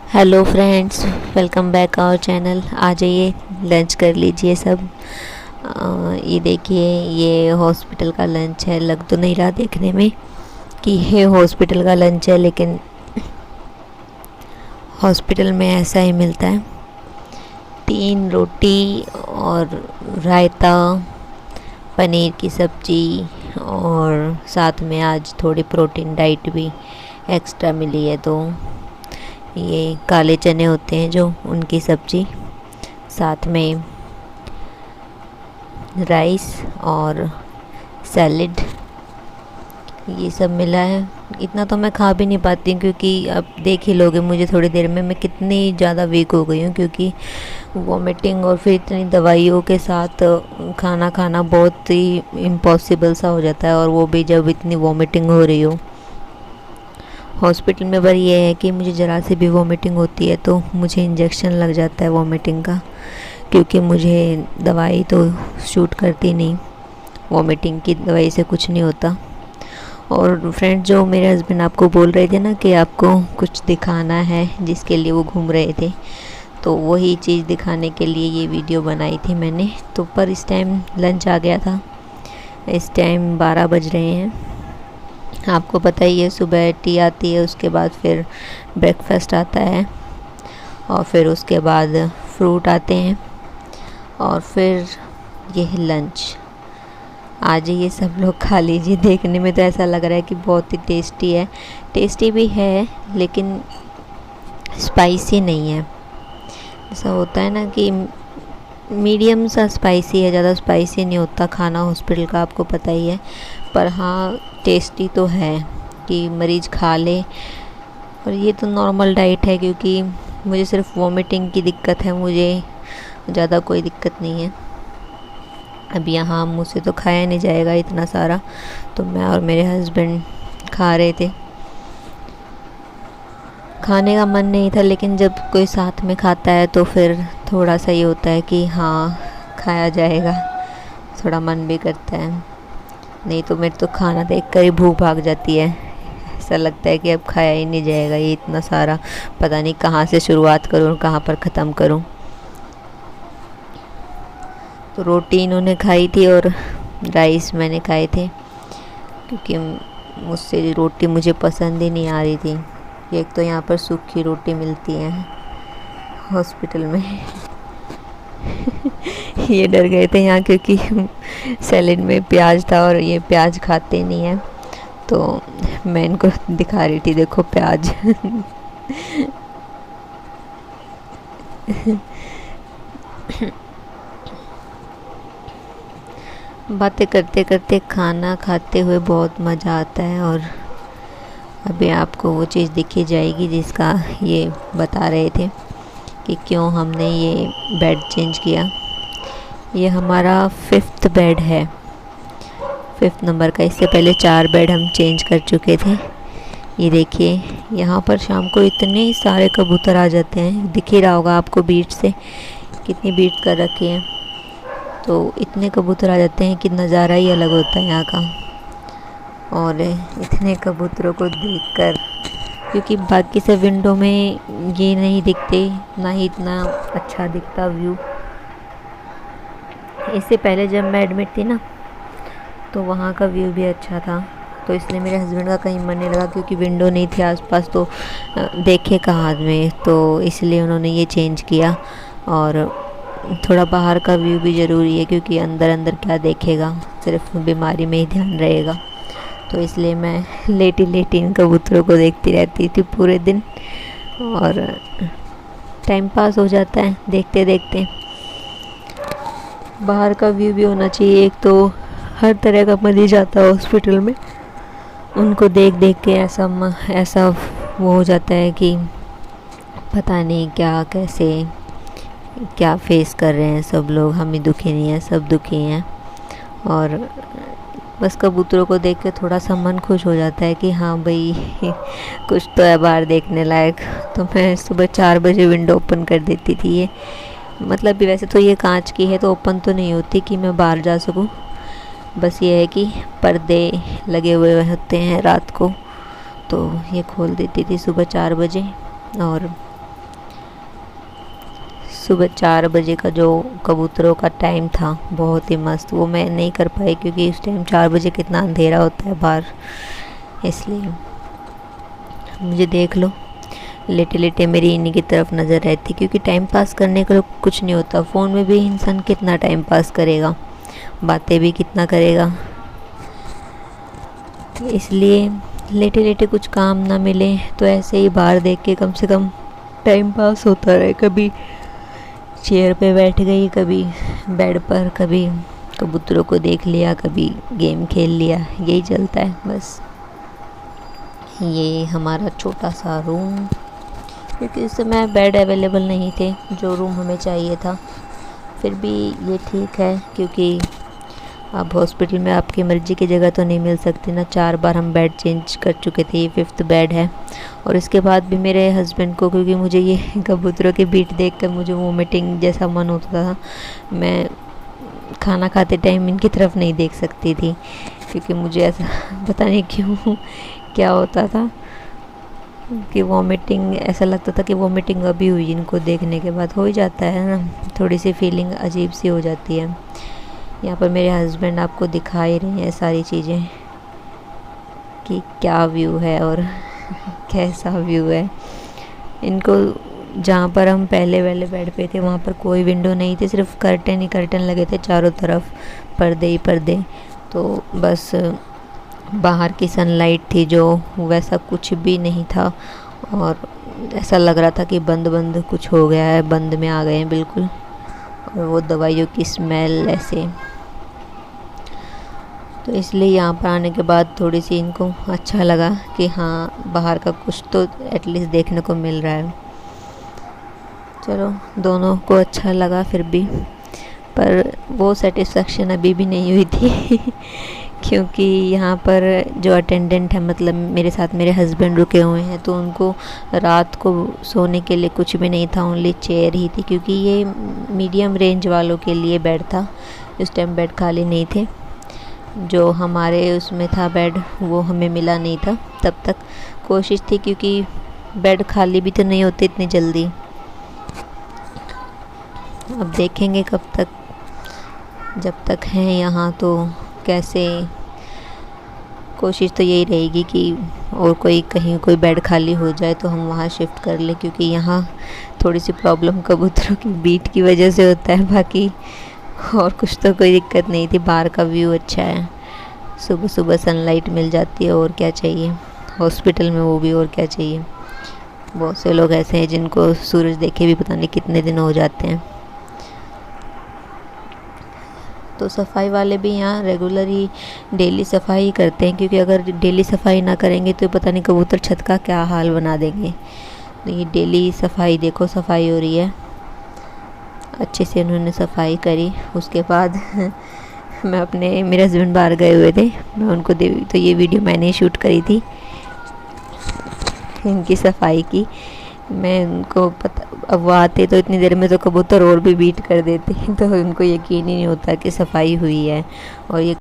Hello friends, welcome back our channel. आ जाइए, lunch कर लीजिए सब। ये देखिए, ये हॉस्पिटल का लंच है। लग तो नहीं रहा देखने में कि ये हॉस्पिटल का लंच है, लेकिन हॉस्पिटल में ऐसा ही मिलता है। 3 रोटी और रायता, पनीर की सब्जी, और साथ में आज थोड़ी प्रोटीन डाइट भी एक्स्ट्रा मिली है। तो ये काले चने होते हैं जो, उनकी सब्ज़ी, साथ में राइस और सैलेड, ये सब मिला है। इतना तो मैं खा भी नहीं पाती हूँ, क्योंकि अब देख ही लोगे मुझे थोड़ी देर में मैं कितनी ज़्यादा वीक हो गई हूँ, क्योंकि वॉमिटिंग और फिर इतनी दवाइयों के साथ खाना खाना बहुत ही इम्पॉसिबल सा हो जाता है, और वो भी जब इतनी वॉमिटिंग हो रही हो हॉस्पिटल में। पर ये है कि मुझे ज़रा से भी वॉमिटिंग होती है तो मुझे इंजेक्शन लग जाता है वॉमिटिंग का, क्योंकि मुझे दवाई तो शूट करती नहीं। वॉमिटिंग की दवाई से कुछ नहीं होता। और फ्रेंड, जो मेरे हस्बैंड आपको बोल रहे थे ना कि आपको कुछ दिखाना है, जिसके लिए वो घूम रहे थे, तो वही चीज़ दिखाने के लिए ये वीडियो बनाई थी मैंने। तो पर इस टाइम लंच आ गया था। इस टाइम 12 बज रहे हैं। आपको पता ही है, सुबह टी आती है, उसके बाद फिर ब्रेकफास्ट आता है, और फिर उसके बाद फ्रूट आते हैं, और फिर ये लंच। आज ये सब लोग खा लीजिए। देखने में तो ऐसा लग रहा है कि बहुत ही टेस्टी है। टेस्टी भी है, लेकिन स्पाइसी नहीं है। ऐसा होता है ना कि मीडियम सा स्पाइसी है, ज़्यादा स्पाइसी नहीं होता खाना हॉस्पिटल का, आपको पता ही है। पर हाँ, टेस्टी तो है कि मरीज़ खा ले। और ये तो नॉर्मल डाइट है, क्योंकि मुझे सिर्फ वॉमिटिंग की दिक्कत है, मुझे ज़्यादा कोई दिक्कत नहीं है। अब यहाँ मुझसे तो खाया नहीं जाएगा इतना सारा, तो मैं और मेरे हस्बैंड खा रहे थे। खाने का मन नहीं था, लेकिन जब कोई साथ में खाता है तो फिर थोड़ा सा ये होता है कि हाँ, खाया जाएगा, थोड़ा मन भी करता है। नहीं तो मेरे तो खाना देख कर ही भूख भाग जाती है। ऐसा लगता है कि अब खाया ही नहीं जाएगा, ये इतना सारा, पता नहीं कहाँ से शुरुआत करूँ और कहाँ पर ख़त्म करूँ। तो रोटी इन्होंने खाई थी और राइस मैंने खाए थे, क्योंकि मुझसे रोटी मुझे पसंद ही नहीं आ रही थी। एक तो यहाँ पर सूखी रोटी मिलती है हॉस्पिटल में। ये डर गए थे यहाँ, क्योंकि सैलेड में प्याज था और ये प्याज खाते नहीं हैं, तो मैं इनको दिखा रही थी, देखो प्याज। बातें करते करते खाना खाते हुए बहुत मज़ा आता है। और अभी आपको वो चीज़ दिखी जाएगी जिसका ये बता रहे थे कि क्यों हमने ये बेड चेंज किया। ये हमारा 5th बेड है, 5th नंबर का। इससे पहले 4 बेड हम चेंज कर चुके थे। ये देखिए, यहाँ पर शाम को इतने सारे कबूतर आ जाते हैं, दिख ही रहा होगा आपको बीट से, कितनी बीट कर रखी है। तो इतने कबूतर आ जाते हैं कि नज़ारा ही अलग होता है यहाँ का। और इतने कबूतरों को देखकर, क्योंकि बाकी से विंडो में ये नहीं दिखते, ना ही इतना अच्छा दिखता व्यू। इससे पहले जब मैं एडमिट थी ना, तो वहाँ का व्यू भी अच्छा था, तो इसलिए मेरे हस्बैंड का कहीं मन नहीं लगा, क्योंकि विंडो नहीं थी आसपास, तो देखे कहाँ आदमी, तो इसलिए उन्होंने ये चेंज किया। और थोड़ा बाहर का व्यू भी ज़रूरी है, क्योंकि अंदर अंदर क्या देखेगा, सिर्फ बीमारी में ही ध्यान रहेगा। तो इसलिए मैं लेटी लेटी इन कबूतरों को देखती रहती थी पूरे दिन, और टाइम पास हो जाता है देखते देखते। बाहर का व्यू भी होना चाहिए, एक तो हर तरह का मरीज आता है हॉस्पिटल में, उनको देख देख के ऐसा वो हो जाता है कि पता नहीं क्या कैसे क्या फेस कर रहे हैं सब लोग। हम ही दुखी नहीं हैं, सब दुखी हैं। और बस कबूतरों को देख के थोड़ा सा मन खुश हो जाता है कि हाँ भाई, कुछ तो है बाहर देखने लायक। तो मैं सुबह 4 बजे विंडो ओपन कर देती थी। ये मतलब भी वैसे तो ये कांच की है, तो ओपन तो नहीं होती कि मैं बाहर जा सकूं। बस ये है कि पर्दे लगे हुए होते हैं रात को, तो ये खोल देती थी सुबह 4 बजे। और सुबह 4 बजे का जो कबूतरों का टाइम था बहुत ही मस्त, वो मैं नहीं कर पाई क्योंकि उस टाइम 4 बजे कितना अंधेरा होता है बाहर। इसलिए मुझे देख लो, लेटे लेटे मेरी इन्हीं की तरफ नज़र रहती, क्योंकि टाइम पास करने को कुछ नहीं होता। फ़ोन में भी इंसान कितना टाइम पास करेगा, बातें भी कितना करेगा। इसलिए लेटे लेटे कुछ काम ना मिले तो ऐसे ही बाहर देख के कम से कम टाइम पास होता रहे। कभी चेयर पे बैठ गई, कभी बेड पर, कभी कबूतरों को देख लिया, कभी गेम खेल लिया, यही चलता है बस। ये हमारा छोटा सा रूम, क्योंकि इस समय बेड अवेलेबल नहीं थे जो रूम हमें चाहिए था। फिर भी ये ठीक है, क्योंकि अब हॉस्पिटल में आपकी मर्ज़ी की जगह तो नहीं मिल सकती ना। 4 बार हम बेड चेंज कर चुके थे, ये 5th बेड है। और इसके बाद भी मेरे हस्बैंड को, क्योंकि मुझे ये कबूतरों के बीट देखकर मुझे वोमिटिंग जैसा मन होता था, मैं खाना खाते टाइम इनकी तरफ नहीं देख सकती थी, क्योंकि मुझे ऐसा पता नहीं क्यों क्या होता था कि वॉमिटिंग, ऐसा लगता था कि वॉमिटिंग अभी हुई। इनको देखने के बाद हो ही जाता है ना, थोड़ी सी फीलिंग अजीब सी हो जाती है। यहाँ पर मेरे हस्बैंड आपको दिखा ही रहे हैं सारी चीज़ें कि क्या व्यू है और कैसा व्यू है। इनको जहाँ पर हम पहले वाले बेड पे थे वहाँ पर कोई विंडो नहीं थी, सिर्फ कर्टन ही कर्टन लगे थे चारों तरफ, पर्दे ही पर्दे। तो बस बाहर की सनलाइट थी जो, वैसा कुछ भी नहीं था। और ऐसा लग रहा था कि बंद बंद कुछ हो गया है, बंद में आ गए हैं बिल्कुल। और वो दवाइयों की स्मेल ऐसे, तो इसलिए यहाँ पर आने के बाद थोड़ी सी इनको अच्छा लगा कि हाँ बाहर का कुछ तो एटलीस्ट देखने को मिल रहा है। चलो, दोनों को अच्छा लगा फिर भी, पर वो सेटिस्फेक्शन अभी भी नहीं हुई थी क्योंकि यहाँ पर जो अटेंडेंट है, मतलब मेरे साथ मेरे हस्बैंड रुके हुए हैं, तो उनको रात को सोने के लिए कुछ भी नहीं था, ओनली चेयर ही थी, क्योंकि ये मीडियम रेंज वालों के लिए बेड था। इस टाइम बेड खाली नहीं थे, जो हमारे उसमें था बेड वो हमें मिला नहीं था तब तक। कोशिश थी, क्योंकि बेड खाली भी तो नहीं होते इतनी जल्दी। अब देखेंगे कब तक, जब तक हैं यहाँ तो कैसे। कोशिश तो यही रहेगी कि और कोई कहीं कोई बेड खाली हो जाए तो हम वहाँ शिफ्ट कर लें, क्योंकि यहाँ थोड़ी सी प्रॉब्लम कबूतरों की बीट की वजह से होता है, बाकी और कुछ तो कोई दिक्कत नहीं थी। बाहर का व्यू अच्छा है, सुबह सुबह सनलाइट मिल जाती है, और क्या चाहिए हॉस्पिटल में, वो भी और क्या चाहिए। बहुत से लोग ऐसे हैं जिनको सूरज देखे भी पता नहीं कितने दिन हो जाते हैं। तो सफाई वाले भी यहाँ रेगुलर ही डेली सफाई करते हैं, क्योंकि अगर डेली सफाई ना करेंगे तो पता नहीं कबूतर छत का क्या हाल बना देंगे। तो ये डेली सफाई, देखो सफाई हो रही है, अच्छे से उन्होंने सफाई करी। उसके बाद मैं अपने, मेरे हस्बैंड बाहर गए हुए थे, मैं उनको दे, तो ये वीडियो मैंने ही शूट करी थी इनकी सफाई की। मैं उनको पता, अब वो आते तो इतनी देर में तो कबूतर और भी बीट कर देते तो उनको यकीन ही नहीं होता कि सफाई हुई है। और ये